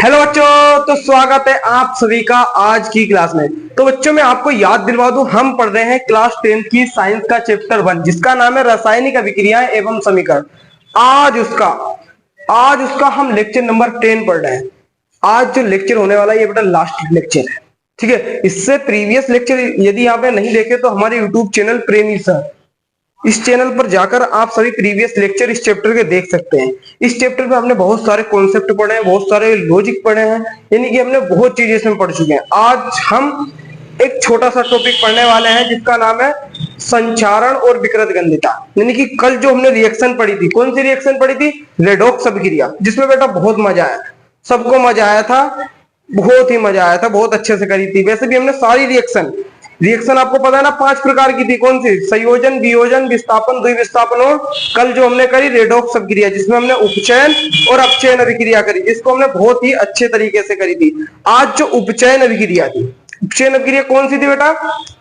Hello बच्चों, तो स्वागत है आप सभी का आज की क्लास में। तो बच्चों मैं आपको याद दिलवा दूं, हम पढ़ रहे हैं क्लास 10 की साइंस का चैप्टर 1 जिसका नाम है रासायनिक अभिक्रियाएं एवं समीकरण। आज उसका हम लेक्चर नंबर 10 पढ़ रहे हैं। आज जो लेक्चर होने वाला है ये बेटा लास्ट लेक्चर है, ठीक है। इससे प्रीवियस लेक्चर यदि आपने नहीं देखे तो हमारे यूट्यूब चैनल प्रेमी सर, इस चैनल पर जाकर आप सभी प्रीवियस लेक्चर इस चैप्टर के देख सकते हैं। इस चैप्टर में हमने बहुत सारे कॉन्सेप्ट पढ़े हैं, बहुत सारे लॉजिक पढ़े हैं, यानी कि हमने बहुत चीजें इसमें पढ़ चुके हैं। आज हम एक छोटा सा टॉपिक पढ़ने वाले हैं जिसका नाम है संचारण और विकृतगंधिता। यानी कि कल जो हमने रिएक्शन पढ़ी थी, कौन सी रिएक्शन पढ़ी थी? रेडॉक्स अभिक्रिया, जिसमें बेटा बहुत मजा आया, सबको मजा आया था, बहुत ही मजा आया था, बहुत अच्छे से करी थी। वैसे भी हमने सारी रिएक्शन आपको पता है ना, 5 प्रकार की थी। कौन सी? संयोजन, वियोजन, विस्थापन, द्विविस्थापन और कल जो हमने करी रेडॉक्स अभिक्रिया, जिसमें हमने उपचयन और अपचयन अभिक्रिया करी, जिसको हमने बहुत ही अच्छे तरीके से करी थी। आज जो उपचयन अभिक्रिया थी, उपचयन अभिक्रिया कौन सी थी बेटा?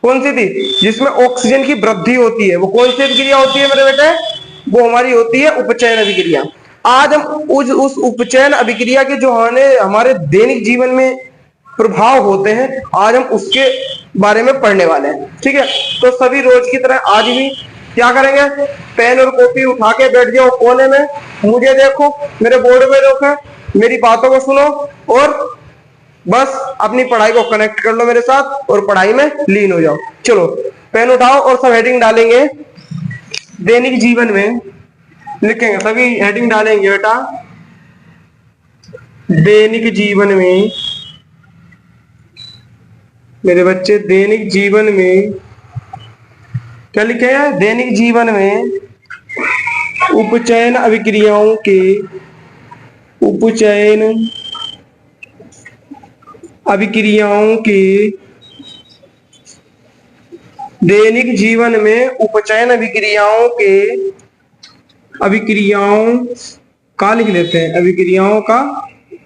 कौन सी थी? जिसमें ऑक्सीजन की वृद्धि होती है, वो कौन सी अभिक्रिया होती है मेरे बेटे? वो हमारी होती है उपचयन अभिक्रिया। आज हम उस उपचयन अभिक्रिया के जो हमारे दैनिक जीवन में प्रभाव होते हैं, आज हम उसके बारे में पढ़ने वाले हैं, ठीक है। तो सभी रोज की तरह आज भी क्या करेंगे? पेन और कॉपी उठा के बैठ जाओ कोने में, मुझे देखो, मेरे बोर्ड में देखो, मेरी बातों को सुनो और बस अपनी पढ़ाई को कनेक्ट कर लो मेरे साथ और पढ़ाई में लीन हो जाओ। चलो पेन उठाओ और सब हेडिंग डालेंगे। दैनिक जीवन में लिखेंगे, सभी हेडिंग डालेंगे बेटा। दैनिक जीवन में मेरे बच्चे, दैनिक जीवन में क्या लिखे हैं? दैनिक जीवन में उपचयन अभिक्रियाओं के दैनिक जीवन में उपचयन अभिक्रियाओं का लिख लेते हैं, अभिक्रियाओं का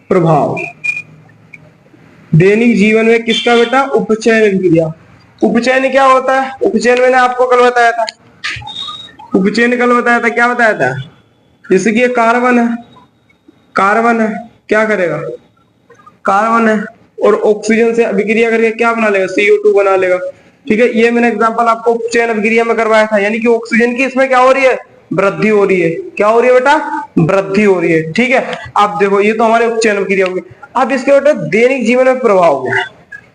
प्रभाव। दैनिक जीवन में किसका बेटा? उपचयन अभिक्रिया। उपचयन क्या होता है? उपचयन मैंने आपको कल बताया था, क्या बताया था? जैसे कि ये कार्बन है, क्या करेगा? कार्बन है और ऑक्सीजन से अभिक्रिया करके क्या बना लेगा? CO2 बना लेगा, ठीक है। ये मैंने एग्जांपल आपको उपचयन अभिक्रिया में करवाया था, यानी कि ऑक्सीजन की इसमें क्या हो रही है? वृद्धि हो रही है। क्या हो रही है बेटा? वृद्धि हो रही है, ठीक है। अब देखो ये तो हमारे उपचयन अभिक्रिया होगी। अब इसके बेटा दैनिक जीवन में प्रभाव में,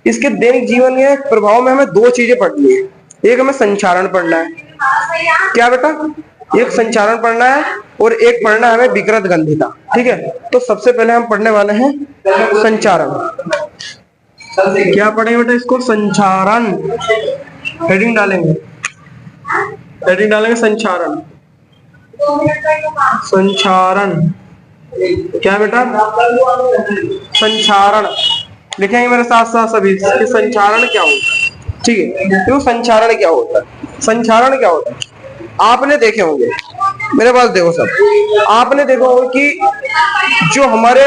इसके दैनिक जीवन में प्रभाव में हमें 2 चीजें पढ़नी है। एक हमें संचारण पढ़ना है, क्या बेटा? एक संचारण पढ़ना है और एक पढ़ना है हमें विकृतगंधिता, ठीक है। तो सबसे पहले हम पढ़ने वाले हैं संचारण। क्या पढ़ेंगे बेटा इसको? संचारण। हेडिंग डालेंगे संचारण। क्या बेटा? संचारण लिखेंगे मेरे साथ साथ सभी कि संचारण क्या होता है, ठीक है। तो संचारण क्या होता है? आपने देखे होंगे, मेरे पास देखो सब, आपने देखा होगा कि जो हमारे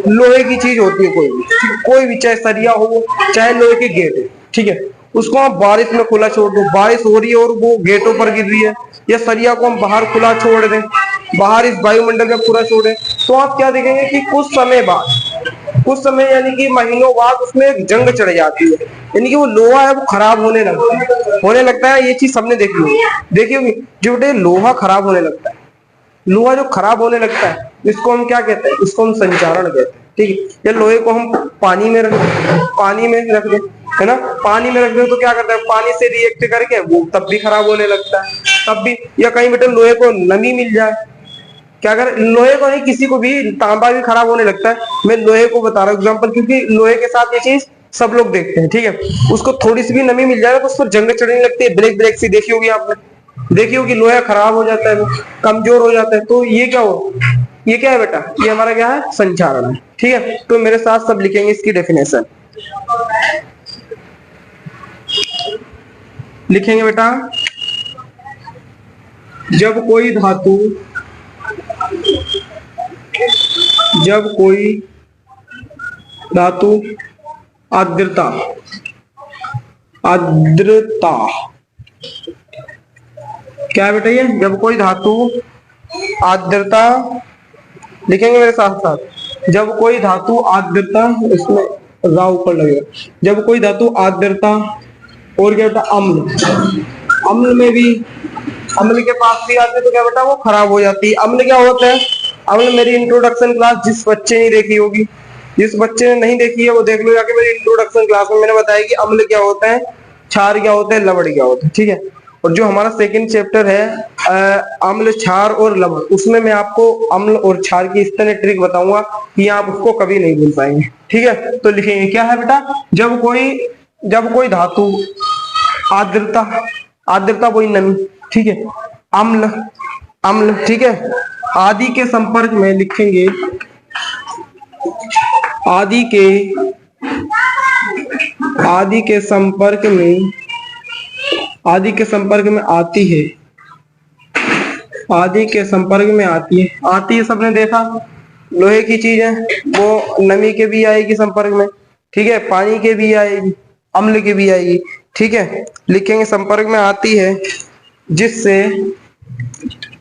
लोहे की चीज होती है, कोई भी चाहे सरिया हो चाहे लोहे के गेट है, ठीक है, उसको आप बारिश में खुला छोड़ दो, बारिश हो रही है और वो गेटों पर गिर रही है, या सरिया को हम बाहर खुला छोड़ दें, बाहर इस वायुमंडल में पूरा छोड़े, तो आप क्या देखेंगे कि कुछ समय यानी कि महीनों बाद उसमें एक जंग चढ़ जाती है, यानी कि वो लोहा है वो खराब होने लगता है। ये चीज सबने देखी होगी। जो बेटे लोहा खराब होने लगता है, लोहा जो खराब होने लगता है, इसको हम क्या कहते हैं? इसको हम संचारण कहते हैं, ठीक है। या लोहे को हम पानी में रख दें, है ना, पानी में रख दें तो क्या करता है? पानी से रिएक्ट करके वो तब भी खराब होने लगता है, तब भी। या कहीं बेटे लोहे को नमी मिल जाए, क्या कर, लोहे को नहीं, किसी को भी, तांबा भी खराब होने लगता है। मैं लोहे को बता रहा हूँ एग्जाम्पल, क्योंकि लोहे के साथ ये चीज सब लोग देखते हैं, ठीक है। उसको थोड़ी सी भी नमी मिल जाए तो उस पर जंग चढ़ने लगती है, ब्लैक सी देखी होगी आपने, देखी होगी। लोहा खराब हो जाता है, वो कमजोर हो जाता है। तो ये क्या है बेटा? ये हमारा क्या है? संचारण है, ठीक है। तो मेरे साथ सब लिखेंगे इसकी डेफिनेशन। लिखेंगे बेटा, जब कोई धातु आर्द्रता क्या है बेटा? ये जब कोई धातु आर्द्रता, लिखेंगे मेरे साथ साथ, जब कोई धातु आर्द्रता, इसमें रा ऊपर लगेगा, जब कोई धातु आर्द्रता और क्या बेटा अम्ल, अम्ल में भी, अम्ल के पास भी आते तो क्या बेटा वो खराब हो जाती है। अम्ल क्या होता है? अम्ल मेरी इंट्रोडक्शन क्लास जिस बच्चे ने देखी होगी, जिस बच्चे ने नहीं देखी है वो देख लो जाके, मेरी इंट्रोडक्शन क्लास में मैंने बताया कि अम्ल क्या होता है, क्षार क्या होता है, लवण क्या होता है, ठीक है। और जो हमारा सेकंड चैप्टर है अम्ल, क्षार और लवण, उसमें मैं आपको अम्ल और क्षार की इस तरह ट्रिक बताऊंगा कि आप उसको कभी नहीं भूल पाएंगे, ठीक है। तो लिखेंगे क्या है बेटा, जब कोई धातु आर्द्रता, आर्द्रता वही नमी, ठीक है, अम्ल, अम्ल, ठीक है, आदि के संपर्क में लिखेंगे, आदि के संपर्क में, आदि के संपर्क में आती है, आदि के संपर्क में आती है, आती है सबने देखा, लोहे की चीज है वो नमी के भी आएगी संपर्क में, ठीक है, पानी के भी आएगी, अम्ल की भी आएगी, ठीक है। लिखेंगे संपर्क में आती है, जिससे,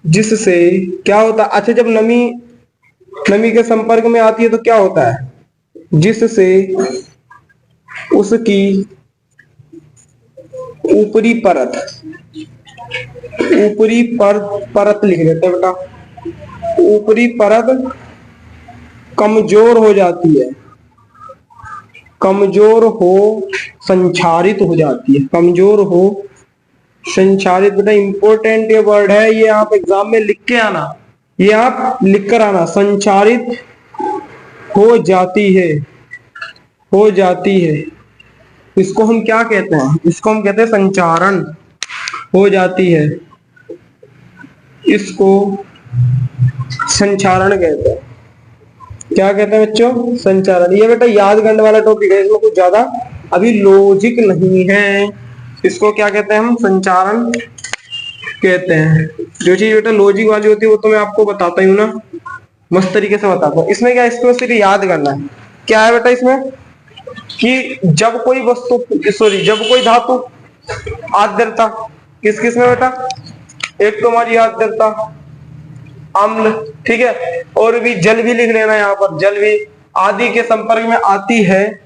जिससे क्या होता है, अच्छा जब नमी, नमी के संपर्क में आती है तो क्या होता है, जिससे उसकी ऊपरी परत, ऊपरी परत लिख देते हैं बेटा, ऊपरी परत कमजोर हो जाती है, कमजोर हो, संक्षारित हो जाती है, कमजोर हो, संक्षारित, बेटा इंपॉर्टेंट ये वर्ड है, ये आप एग्जाम में लिख के आना, ये आप लिख कर आना, संक्षारित हो जाती है, हो जाती है, इसको हम क्या कहते हैं, इसको हम कहते हैं संचारण, हो जाती है, इसको संचारण कहते हैं। क्या कहते हैं बच्चों, संचारण। ये बेटा याद करने वाला टॉपिक है, इसमें कुछ ज्यादा अभी लॉजिक नहीं है, इसको क्या कहते हैं हम, संचारण कहते हैं। जो चीज बेटा लॉजिक वाली होती है वो तो मैं आपको बताता ही हूँ ना, मस्त तरीके से बताता हूँ। इसमें क्या, इसको सिर्फ याद करना है, क्या है बेटा इसमें कि जब कोई वस्तु, सॉरी जब कोई धातु आर्द्रता, किस किस में बेटा, एक तो हमारी आर्द्रता अम्ल, ठीक है, और भी जल भी लिख लेना यहाँ पर, जल भी आदि के संपर्क में आती है,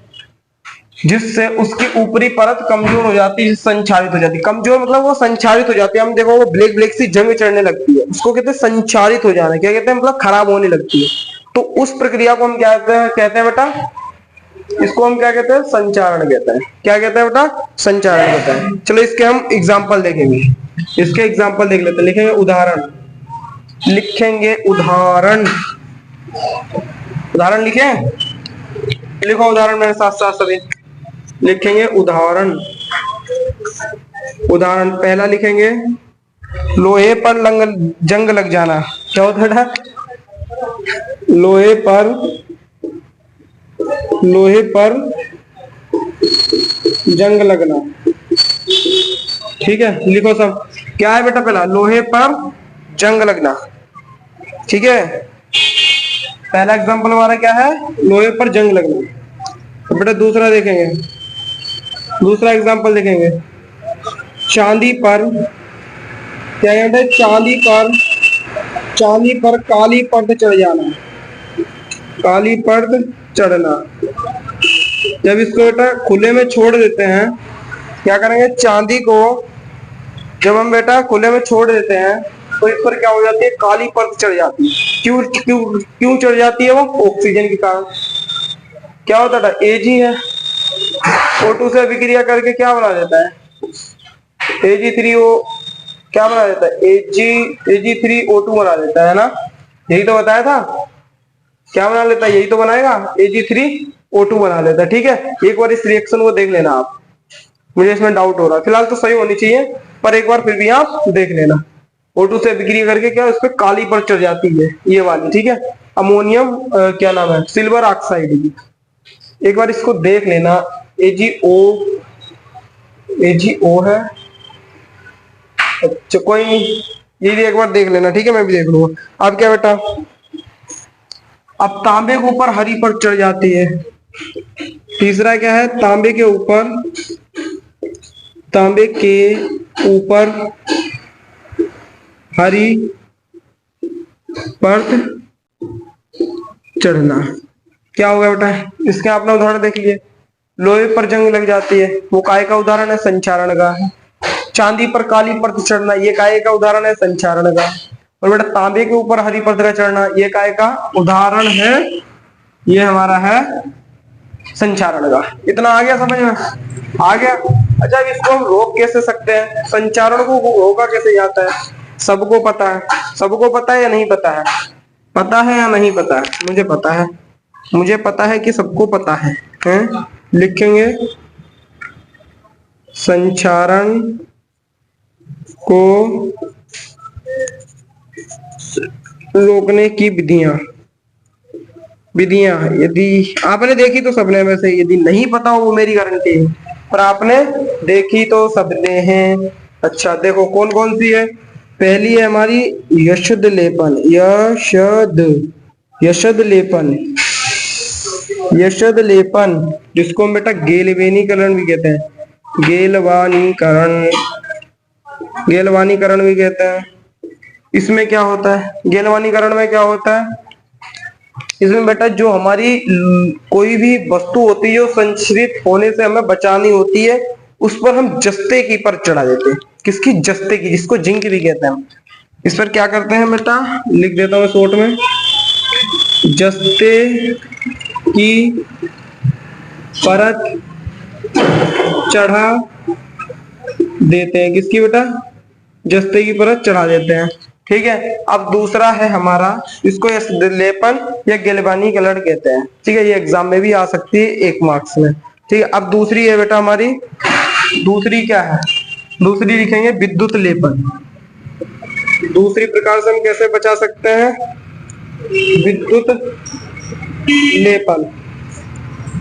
जिससे उसकी ऊपरी परत कमजोर हो जाती है, संक्षारित हो जाती है। कमजोर मतलब वो संक्षारित हो जाती है, हम देखो वो ब्लैक ब्लैक सी जंग चढ़ने लगती है, उसको कहते हैं संक्षारित हो जाना, क्या कहते हैं, मतलब खराब होने लगती है। तो उस प्रक्रिया को हम क्या कहते हैं बेटा, इसको हम क्या कहते हैं, संचारण कहते हैं। क्या कहते हैं बेटा, संचारण कहते हैं। चलो इसके हम एग्जाम्पल देखेंगे, इसके एग्जाम्पल देख लेते हैं। लिखेंगे उदाहरण, लिखेंगे उदाहरण, उदाहरण लिखें, लिखो उदाहरण मेरे साथ साथ सभी, लिखेंगे उदाहरण। उदाहरण पहला लिखेंगे, लोहे पर जंग लग जाना। क्या होता है, लोहे पर जंग लगना, ठीक है। लिखो सब, क्या है बेटा, पहला लोहे पर जंग लगना, ठीक है। पहला एग्जांपल हमारा क्या है, लोहे पर जंग लगना। तो बेटा दूसरा देखेंगे, दूसरा एग्जांपल देखेंगे, चांदी पर, क्या कहते हैं, चांदी पर काली परत चढ़ जाना, काली परत चढ़ना। जब इसको बेटा खुले में छोड़ देते हैं, क्या करेंगे, चांदी को जब हम बेटा खुले में छोड़ देते हैं तो इस पर क्या हो जाती है, काली परत चढ़ जाती है। क्यों क्यों क्यों चढ़ जाती है, वो ऑक्सीजन के कारण। क्या होता था, Ag है, O2 से अभिक्रिया करके क्या बना देता है, Ag3O, क्या बना देता है, Ag3O2 बना देता है ना, यही तो बताया था। क्या बना लेता है, यही तो बनाएगा, Ag3O2 बना लेता है, ठीक है। एक बार इस रिएक्शन को देख लेना आप, मुझे इसमें डाउट हो रहा है, फिलहाल तो सही होनी चाहिए पर एक बार फिर भी आप देख लेना। O2 से अभिक्रिया करके क्या उस पर काली परत चढ़ जाती है, ये वाली, ठीक है। अमोनियम क्या नाम है, सिल्वर ऑक्साइड की। एक बार इसको देख लेना, AgO है, अच्छा कोई नहीं, ये भी एक बार देख लेना, ठीक है, मैं भी देख लूंगा। अब क्या बेटा, अब तांबे के ऊपर हरी परत चढ़ जाती है। तीसरा क्या है, तांबे के ऊपर हरी परत चढ़ना। क्या होगा बेटा, इसके आपने उदाहरण देख लिए। लोहे पर जंग लग जाती है, वो काय का उदाहरण है, संचारण का है। चांदी पर काली परत चढ़ना, ये काय का उदाहरण है, संचारण का। और बेटा तांबे के ऊपर हरी परत का चढ़ना, ये काय का उदाहरण है, ये हमारा है संचारण का। इतना आ गया समझ में? आ गया। अच्छा अब इसको हम रोक कैसे सकते हैं, संचारण को रोका कैसे जाता है? सबको पता है, सबको पता है या नहीं पता है? पता है या नहीं पता है? मुझे पता है, मुझे पता है कि सबको पता है, हैं? लिखेंगे संचारण को रोकने की विधियां, विधियां यदि आपने देखी तो सबने में से, यदि नहीं पता हो वो मेरी गारंटी है, पर आपने देखी तो सबने हैं। अच्छा देखो कौन कौन सी है। पहली है हमारी यशद लेपन, यशद लेपन, यशद लेपन, जिसको हम बेटा गेलवेनीकरण भी कहते हैं, गेलवानीकरण, गेलवानीकरण भी कहते हैं। इसमें क्या होता है, गेलवानीकरण में क्या होता है, इसमें बेटा जो हमारी कोई भी वस्तु होती है जो संशोधित होने से हमें बचानी होती है, उस पर हम जस्ते की परत चढ़ा देते हैं। किसकी? जस्ते की, जिसको जिंक भी कहते हैं। इस पर क्या करते हैं बेटा, लिख देता हूं शॉर्ट में, जस्ते की परत चढ़ा देते हैं। किसकी बेटा? जस्ते की परत चढ़ा देते हैं। ठीक है। अब दूसरा है हमारा, इसको लेपन या गेलवानीकरण कहते हैं। ठीक है, ये एग्जाम में भी आ सकती है 1 मार्क्स में। ठीक है। अब दूसरी है बेटा हमारी, दूसरी क्या है, दूसरी लिखेंगे विद्युत लेपन। दूसरी प्रकार से हम कैसे बचा सकते हैं, विद्युत लेपन,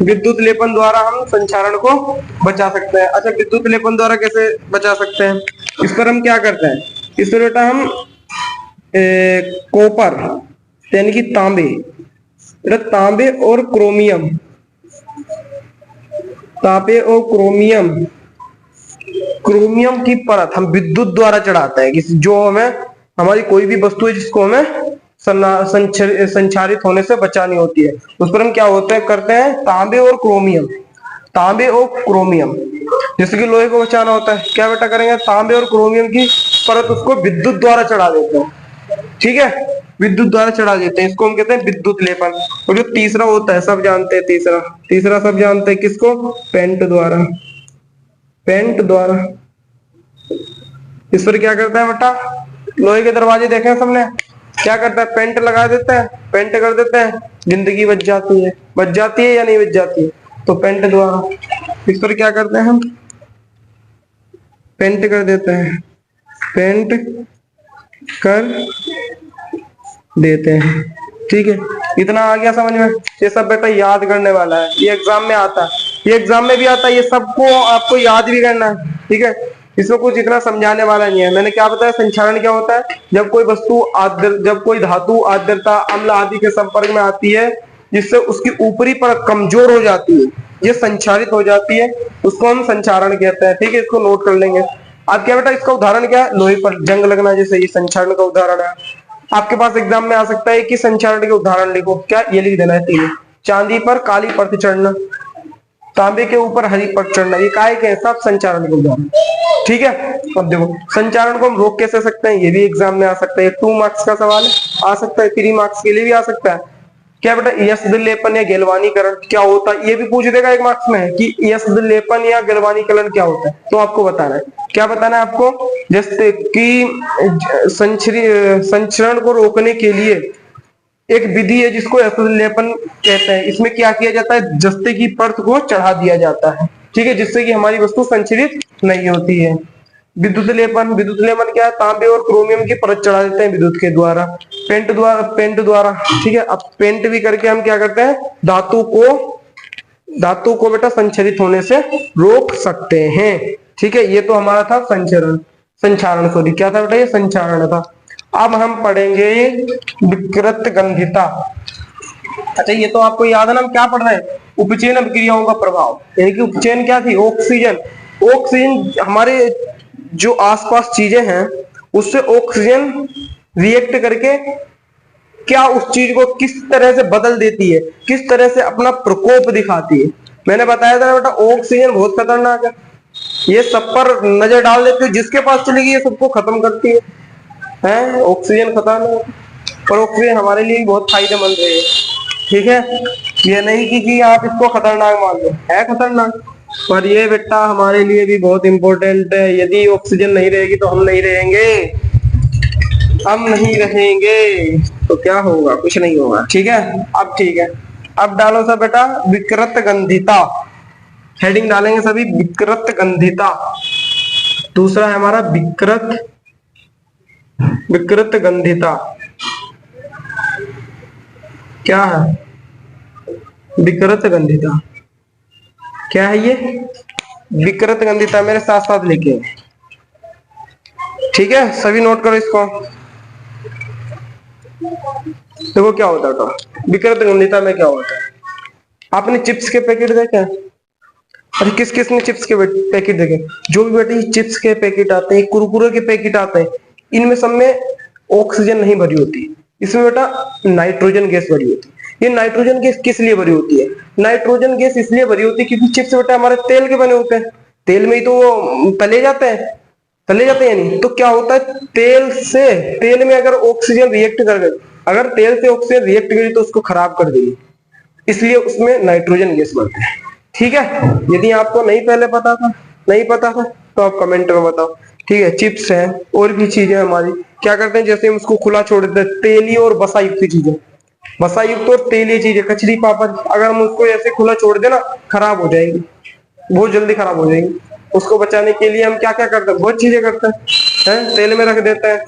विद्युत लेपन द्वारा हम संचारण को बचा सकते हैं। अच्छा विद्युत लेपन द्वारा कैसे बचा सकते हैं, इस पर हम क्या करते हैं, इस पर बेटा हम कॉपर यानी कि तांबे, तांबे और क्रोमियम, तांबे और क्रोमियम, क्रोमियम की परत हम विद्युत द्वारा चढ़ाते हैं। जो हमें हमारी कोई भी वस्तु है जिसको हमें संचारित होने से बचानी होती है, उस पर हम क्या होते हैं करते हैं, तांबे और क्रोमियम, तांबे और क्रोमियम। जैसे कि लोहे को बचाना होता है, क्या बेटा करेंगे, तांबे और क्रोमियम की परत उसको विद्युत द्वारा चढ़ा देते हैं। ठीक है, विद्युत द्वारा चढ़ा देते हैं, इसको हम कहते हैं विद्युत लेपन। और जो तीसरा होता है सब जानते हैं, तीसरा, तीसरा सब जानते हैं, किसको, पेंट द्वारा, पेंट द्वारा। इस पर क्या करता है बेटा, लोहे के दरवाजे देखे हैं सबने, क्या करता है, पेंट लगा देता है, पेंट कर देते हैं, जिंदगी बच जाती है, बच जाती है या नहीं बच जाती है, तो पेंट द्वारा। इस पर क्या करते हैं हम, पेंट कर देते हैं, पेंट कर देते हैं। ठीक है, इतना आ गया समझ में? ये सब बेटा याद करने वाला है, ये एग्जाम में आता है, ये एग्जाम में भी आता है, ये सबको आपको याद भी करना है। ठीक है, इसमें कुछ इतना समझाने वाला नहीं है। मैंने क्या बताया, संक्षारण क्या होता है, जब कोई वस्तु जब कोई धातु आर्द्रता अम्ल आदि के संपर्क में आती है, जिससे उसकी ऊपरी परत कमजोर हो जाती है, ये संचारित हो जाती है, उसको हम संचारण कहते हैं। ठीक है, इसको नोट कर लेंगे। अब क्या बेटा, इसका उदाहरण क्या है, लोहे पर जंग लगना, जैसे ये संचारण का उदाहरण है। आपके पास एग्जाम में आ सकता है कि संचारण के उदाहरण लिखो, क्या ये लिख देना है, तीन, चांदी पर काली परत चढ़ना, तांबे के ऊपर हरी परत चढ़ना, ये काय के सब संचारण के उदाहरण। ठीक है, अब देखो संचारण को हम रोक कैसे सकते हैं, ये भी एग्जाम में आ सकता है, 2 मार्क्स का सवाल आ सकता है, 3 मार्क्स के लिए भी आ सकता है। क्या बेटा, यशद लेपन या गेलवानीकरण क्या होता है, ये भी पूछ देगा 1 मार्क्स में कि यशद लेपन या गेलवानीकरण क्या होता है, तो आपको बताना है, क्या बताना है आपको, जैसे कि संचरण को रोकने के लिए एक विधि है जिसको यशद लेपन कहते हैं। इसमें क्या किया जाता है, जस्ते की परत को चढ़ा दिया जाता है। ठीक है, जिससे कि हमारी वस्तु संचरित नहीं होती है। विद्युत लेपन, विद्युत लेपन क्या है, तांबे और क्रोमियम की परत चढ़ा देते हैं विद्युत के द्वारा, पेंट द्वारा, पेंट द्वारा। ठीक है, अब पेंट भी करके हम क्या करते हैं, धातु को बेटा संचरित होने से रोक सकते हैं। ठीक है, ये तो हमारा था संचारण, सॉरी क्या था बेटा, ये संचारण था। अब हम पढ़ेंगे विकृत गंधिता। अच्छा ये तो आपको याद है ना, हम क्या पढ़ रहे हैं, उपचयन अभिक्रियाओं का प्रभाव, यानी कि उपचयन क्या थी, ऑक्सीजन, ऑक्सीजन हमारे जो आसपास चीजें हैं उससे ऑक्सीजन रिएक्ट करके क्या उस चीज को किस तरह से बदल देती है, किस तरह से अपना प्रकोप दिखाती है। मैंने बताया था बेटा ऑक्सीजन बहुत खतरनाक है, ये सब पर नजर डाल देती है, जिसके पास चलेगी ये सबको खत्म करती है ऑक्सीजन खतरनाक, पर ऑक्सीजन हमारे लिए भी बहुत फायदेमंद है, ठीक है। ये नहीं कि आप इसको खतरनाक मान लो, है खतरनाक, पर ये बेटा हमारे लिए भी बहुत इंपॉर्टेंट है। यदि ऑक्सीजन नहीं रहेगी तो हम नहीं रहेंगे, हम नहीं रहेंगे तो क्या होगा, कुछ नहीं होगा, ठीक है। अब ठीक है, अब डालो सब बेटा विकृत गंधिता, हेडिंग डालेंगे सभी विकृत गंधिता। दूसरा है हमारा विकृत विकृत गंधिता, क्या है विकृत गंधिता, क्या है ये विकृत गंधिता, मेरे साथ साथ लिखे, ठीक है, सभी नोट करो इसको। देखो क्या होता है तो विकृत गंधिता में क्या होता है, आपने चिप्स के पैकेट देखे, अरे किस किस ने चिप्स के पैकेट देखे, जो भी बेटे चिप्स के पैकेट आते हैं, कुरकुरे के पैकेट आते हैं, इनमें सब में ऑक्सीजन नहीं भरी होती, इसमें बेटा नाइट्रोजन गैस भरी होती है। ये नाइट्रोजन गैस किस लिए भरी होती है, नाइट्रोजन गैस इसलिए भरी होती है क्योंकि चिप्स बेटा हमारे तेल के बने होते हैं, तेल में ही तो वो तले जाते हैं यानी, तो क्या होता है तेल में अगर ऑक्सीजन रिएक्ट कर गई, अगर तेल से ऑक्सीजन रिएक्ट करी तो उसको खराब कर देगी, इसलिए उसमें नाइट्रोजन गैस बनते हैं, ठीक है। यदि आपको नहीं पता था तो आप कमेंट में बताओ, ठीक है। चिप्स है और भी चीजें हमारी क्या करते हैं, जैसे हम उसको खुला छोड़ देते हैं, तेली और वसा युक्त चीजें, वसा युक्त और तेलीय चीजें, कचरी पापड़, अगर हम उसको ऐसे खुला छोड़ देना खराब हो जाएगी, बहुत जल्दी खराब हो जाएगी। उसको बचाने के लिए हम क्या क्या करते हैं, बहुत चीजें करते हैं, तेल में रख देते हैं।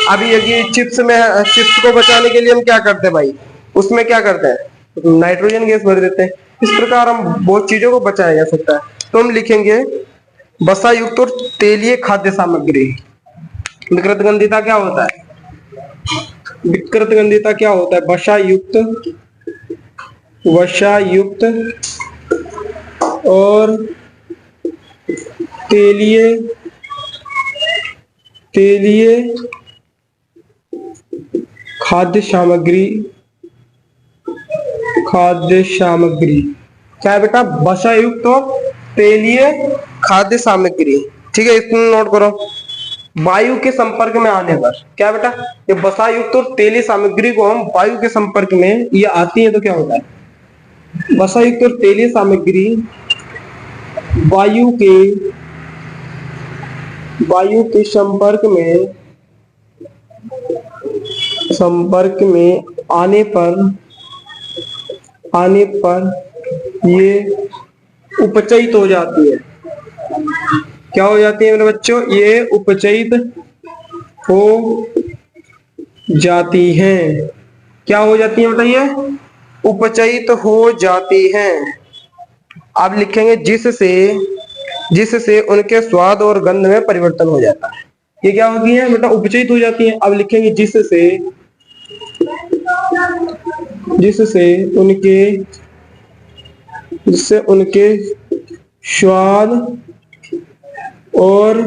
अभी यदि चिप्स को बचाने के लिए हम क्या करते हैं भाई, उसमें क्या करते हैं, नाइट्रोजन गैस भर देते हैं। इस प्रकार हम बहुत चीजों को बचाया जा सकता है। तो हम लिखेंगे वसा युक्त और तेलीय खाद्य सामग्री। विकृत गंधिता क्या होता है, विकृत गंधिता क्या होता है, वसा युक्त और तेलीय खाद्य सामग्री क्या है बेटा, वसा युक्त और तेलीय खाद्य सामग्री, ठीक है, इसको नोट करो। वायु के संपर्क में आने पर क्या बेटा, ये वसा युक्त और तेलीय सामग्री को हम वायु के संपर्क में ये आती है तो क्या होता है, वसा युक्त और तेलीय सामग्री वायु के संपर्क में आने पर ये उपचयित हो जाती है। क्या हो जाती है मेरे बच्चों, ये उपचयित हो जाती हैं। क्या हो जाती है बताइए, उपचयित हो जाती हैं। आप लिखेंगे जिससे उनके स्वाद और गंध में परिवर्तन हो जाता है। ये क्या होती है बेटा, उपचयित हो जाती है। अब लिखेंगे जिससे उनके स्वाद और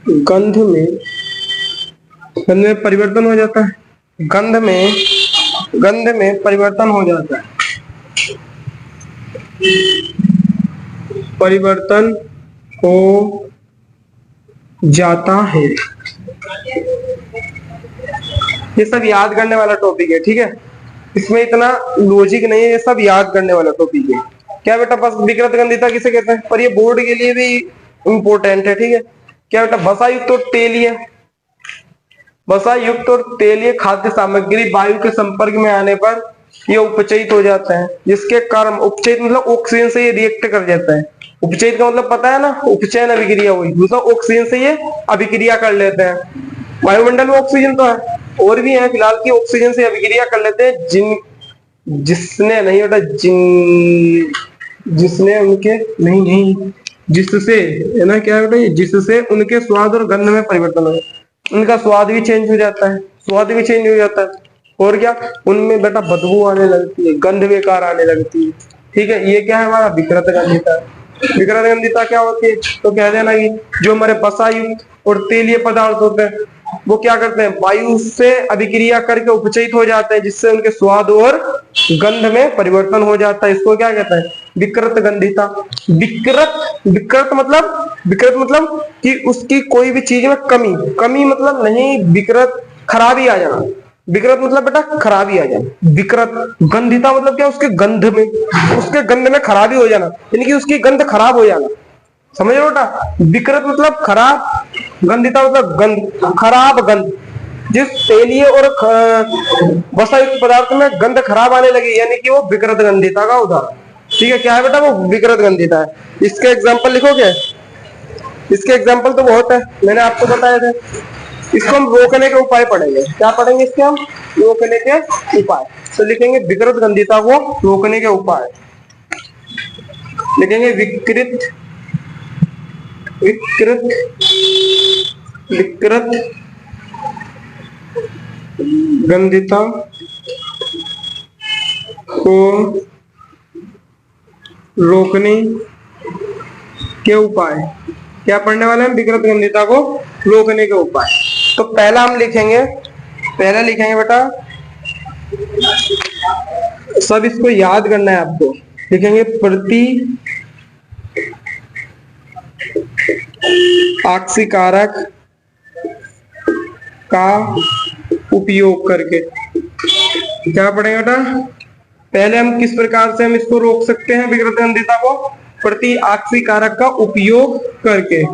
गंध में परिवर्तन हो जाता है, गंध में परिवर्तन हो जाता है, परिवर्तन हो जाता है। ये सब याद करने वाला टॉपिक है, ठीक है, इसमें इतना लॉजिक नहीं है, ये सब याद करने वाला टॉपिक है। क्या बेटा, बस विकृत गंधिता किसे कहते हैं, पर ये बोर्ड के लिए भी इंपॉर्टेंट है, ठीक है। क्या बेटा, वसा युक्त और तेलीय खाद्य सामग्री वायु के संपर्क में आने पर ये उपचयित हो जाता है, जिसके कारण उपचयित मतलब ऑक्सीजन से ये रिएक्ट कर जाता है। उपचयित का मतलब पता है ना, उपचयन अभिक्रिया हुई, दूसरा ऑक्सीजन से ये अभिक्रिया कर लेते हैं। वायुमंडल में ऑक्सीजन तो है, और भी है फिलहाल की ऑक्सीजन से अभिक्रिया कर लेते हैं, जिसने नहीं बेटा जिसने उनके नहीं जिससे है ना, क्या बेटा, जिससे उनके स्वाद और गंध में परिवर्तन हो, उनका स्वाद भी चेंज हो जाता है, और क्या, उनमें बेटा बदबू आने लगती है, गंध बेकार आने लगती है, ठीक है। ये क्या है हमारा विकृत गंधिता। विकृत गंधिता क्या होती है, तो कह देना कि जो हमारे वसा युक्त और तेलीय पदार्थ होते हैं वो क्या करते हैं, वायु से अभिक्रिया करके उपचयित हो जाते हैं, जिससे उनके स्वाद और गंध में परिवर्तन हो जाता है। इसको क्या कहते हैं, विकृत गंधिता। विकृत मतलब कि उसकी कोई भी चीज में कमी, कमी मतलब नहीं विकृत खराबी आ जाना, विकृत मतलब बेटा खराबी आ जाना। विकृत गंधिता मतलब क्या, उसके गंध में, उसके गंध में खराबी हो जाना, यानी कि उसकी गंध खराब हो जाना। समझ लो बेटा, विकृत मतलब खराब, गंधिता मतलब गंध, खराब गंध। जिस तेलीय और वसायुक्त पदार्थ में गंध खराब आने लगी, यानी कि वो विकृत गंधिता का उदाहरण। ठीक है, क्या है बेटा, वो विकृत गंधिता है। इसके एग्जाम्पल लिखोगे? इसके एग्जाम्पल तो बहुत है, मैंने आपको बताए थे। इसको हम रोकने के उपाय पढ़ेंगे। क्या पढ़ेंगे इसके हम? रोकने के उपाय। तो लिखेंगे विकृत गंधिता को रोकने के उपाय, लिखेंगे विकृत गंधिता को रोकने के उपाय। क्या पढ़ने वाले हैं? विकृत गंधिता को रोकने के उपाय। तो पहला हम लिखेंगे, पहला लिखेंगे बेटा, सब इसको याद करना है आपको। लिखेंगे प्रति आक्सीकारक का उपयोग करके। क्या पढ़ेगा बेटा? पहले हम किस प्रकार से हम इसको रोक सकते हैं विकृत गंधिता को? प्रति आक्सीकारक का उपयोग करके।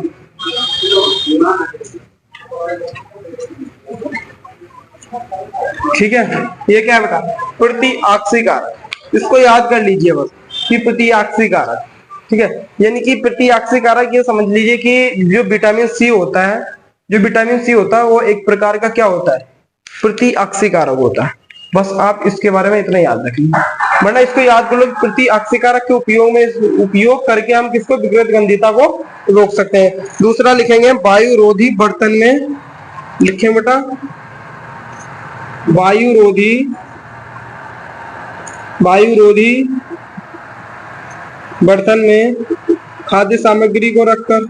ठीक है, ये क्या बेटा? प्रति आक्सीकारक। इसको याद कर लीजिए बस कि प्रति आक्सीकारक। ठीक है, यानी कि प्रति आक्सीकारक ये समझ लीजिए कि जो विटामिन सी होता है, जो विटामिन सी होता है वो एक प्रकार का क्या होता है, प्रति आक्सीकारक होता है। बस आप इसके बारे में इतना याद रखिए, वरना इसको याद कर लो। प्रति आक्सीकारक के उपयोग करके हम किसको, विकृत गंधिता को रोक सकते हैं। दूसरा लिखेंगे वायु रोधी बर्तन में। लिखें बेटा, वायु रोधी बर्तन में खाद्य सामग्री को रखकर,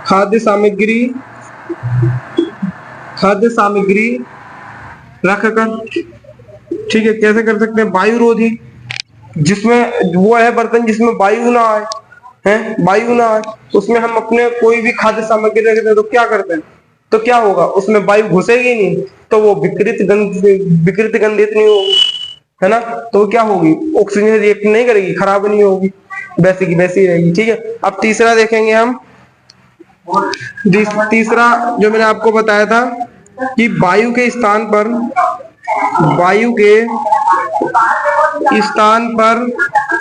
खाद्य सामग्री रखकर। ठीक है, कैसे कर सकते हैं? वायु रोधी, जिसमें वो है बर्तन जिसमें वायु ना आए, है वायु ना आए, उसमें हम अपने कोई भी खाद्य सामग्री रखते हैं तो क्या करते हैं, तो क्या होगा, उसमें वायु घुसेगी नहीं, तो वो विकृत गंधित नहीं होगी, है ना। तो क्या होगी, ऑक्सीजन रिएक्ट नहीं करेगी, खराब नहीं होगी, वैसी की वैसी रहेगी। ठीक है, अब तीसरा देखेंगे हम। तीसरा जो मैंने आपको बताया था कि वायु के स्थान पर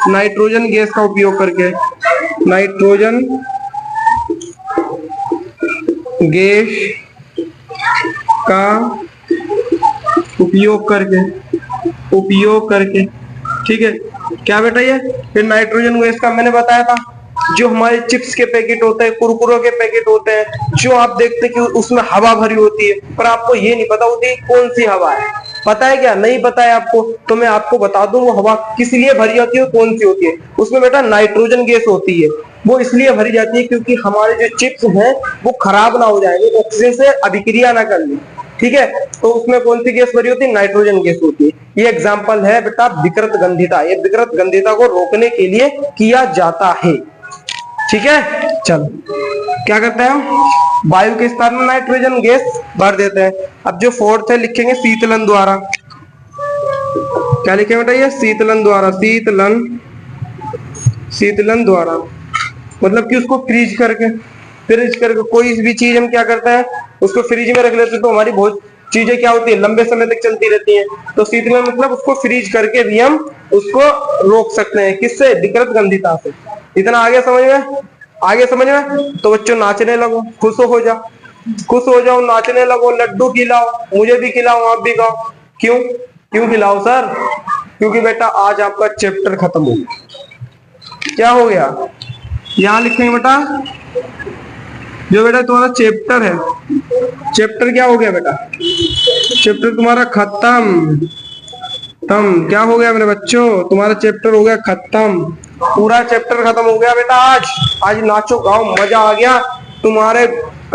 नाइट्रोजन गैस का उपयोग करके, नाइट्रोजन गैस का उपयोग करके। ठीक है, क्या बेटा ये? फिर नाइट्रोजन गैस का मैंने बताया था, जो हमारे चिप्स के पैकेट होते हैं, कुरकुरों के पैकेट होते हैं, जो आप देखते हैं कि उसमें हवा भरी होती है, पर आपको ये नहीं पता होती कौन सी हवा है। पता है क्या? नहीं पता है आपको, तो मैं आपको बता दूं वो हवा किस लिए भरी होती है, कौन सी होती है। उसमें बेटा नाइट्रोजन गैस होती है। वो इसलिए भरी जाती है क्योंकि हमारे जो चिप्स हैं वो खराब ना हो जाएंगे, ऑक्सीजन से अभिक्रिया ना कर ले। ठीक है, तो उसमें कौन सी गैस भरी होती है? नाइट्रोजन गैस होती है। ये एग्जाम्पल है बेटा विकृत गंधिता। ये विकृत गंधिता को रोकने के लिए किया जाता है। ठीक है, चलो क्या करते हैं हम, वायु के स्थान में नाइट्रोजन गैस भर देते हैं। अब जो फोर्थ है लिखेंगे शीतलन द्वारा। क्या लिखेंगे बेटा? ये शीतलन द्वारा। शीतलन द्वारा मतलब कि उसको फ्रीज करके कोई भी चीज हम क्या करते हैं, उसको फ्रिज में रख लेते हैं, तो हमारी बहुत चीजें क्या होती है, लंबे समय तक चलती रहती हैं। तो शीतलन मतलब उसको फ्रीज करके भी हम उसको रोक सकते हैं। किससे? विकृत गंधिता से। इतना आगे समझ में? तो बच्चों नाचने लगो, खुश हो जाओ, नाचने लगो, लड्डू खिलाओ, मुझे भी खिलाओ, आप भी खाओ। क्यों खिलाओ सर? क्योंकि बेटा आज आपका चैप्टर खत्म हो गया। क्या हो गया? यहां लिखेंगे बेटा, जो बेटा तुम्हारा चैप्टर है, चैप्टर क्या हो गया बेटा? चैप्टर तुम्हारा खत्म। क्या हो गया मेरे बच्चों? तुम्हारा चैप्टर हो गया खत्म। पूरा चैप्टर खत्म हो गया बेटा। आज नाचो गाओ, मजा आ गया। तुम्हारे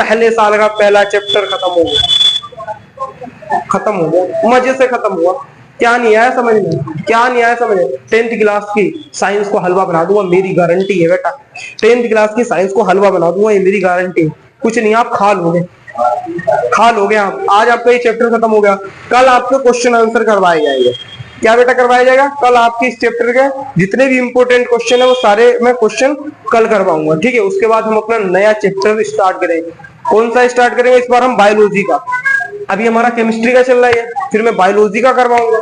पहले साल का पहला चैप्टर खत्म हो गया, मजे से खत्म हुआ। क्या नहीं आया समझ में, क्या नहीं आया समझ में। 10th क्लास की साइंस को हलवा बना दूंगा, मेरी गारंटी है बेटा। 10th क्लास की साइंस को हलवा बना दूंगा, ये मेरी गारंटी है। कुछ नहीं, आप खा लोगे, खा लोगे आप। आज आपका ये चैप्टर खत्म हो गया, कल आपके क्वेश्चन आंसर करवाए जाएंगे। क्या बेटा करवाया जाएगा? कल आपके इस चैप्टर के जितने भी इंपॉर्टेंट क्वेश्चन है वो सारे मैं क्वेश्चन कल करवाऊंगा, ठीक है। उसके बाद हम अपना नया चैप्टर स्टार्ट करेंगे। कौन सा स्टार्ट करेंगे इस बार? हम बायोलॉजी का। अभी हमारा केमिस्ट्री का चल रहा है, फिर मैं बायोलॉजी का करवाऊंगा।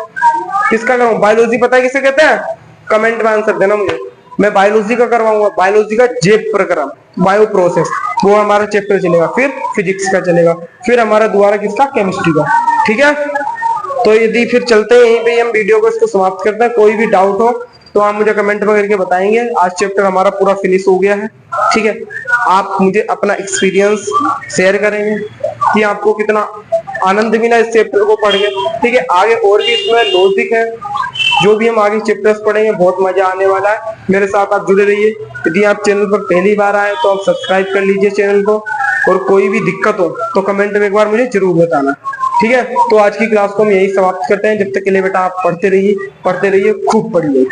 किसका करवाऊंगा? बायोलॉजी पता है किसे कहते हैं? कमेंट में आंसर देना मुझे। मैं बायोलॉजी का करवाऊंगा, बायोलॉजी का जेब प्रक्रम, बायो प्रोसेस, वो हमारा चैप्टर चलेगा। फिर फिजिक्स का चलेगा, फिर हमारा दोबारा किसका? केमिस्ट्री का, ठीक है। तो यदि फिर चलते हैं यहीं पे हम वीडियो को इसको समाप्त करते हैं। कोई भी डाउट हो तो आप मुझे कमेंट में करके बताएंगे। आज चैप्टर हमारा पूरा फिनिश हो गया है, ठीक है। आप मुझे अपना एक्सपीरियंस शेयर करेंगे कि आपको कितना आनंद मिला इस चैप्टर को पढ़ के, ठीक है। आगे और भी इसमें लॉजिक है, जो भी हम आगे चैप्टर्स पढ़ेंगे बहुत मजा आने वाला है। मेरे साथ आप जुड़े रहिए। यदि आप चैनल पर पहली बार आए तो आप सब्सक्राइब कर लीजिए चैनल को, और कोई भी दिक्कत हो तो कमेंट में एक बार मुझे जरूर बताना, ठीक है। तो आज की क्लास को हम यही समाप्त करते हैं। जब तक के लिए बेटा आप पढ़ते रहिए, खूब पढ़िए।